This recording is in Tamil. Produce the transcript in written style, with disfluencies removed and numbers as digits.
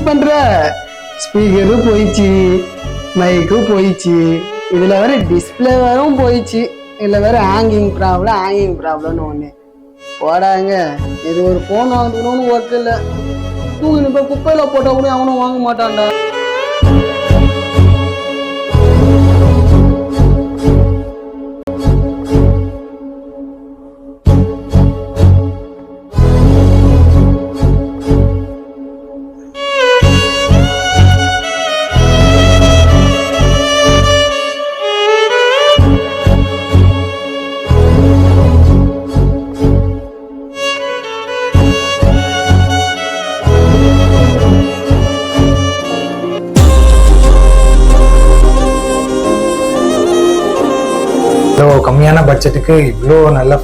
யூஸ் பண்ற? ஸ்பீக்கரும் போயிடுச்சு, மைக்கும் போயிடுச்சு, இதுல வேற டிஸ்பிளே வேறும் போயிடுச்சு, இதுல வேற ஹேங்கிங் ப்ராப்ளம்னு ஒண்ணு போடாங்க. இது ஒரு போன் வாங்கணும்னு ஒர்க் இல்லை. தூங்கி போய் குப்பையில போட்டா கூட அவனும் வாங்க மாட்டான்டா. கம்மியான பட்ஜெட்டுக்கு இவ்வளோ நல்ல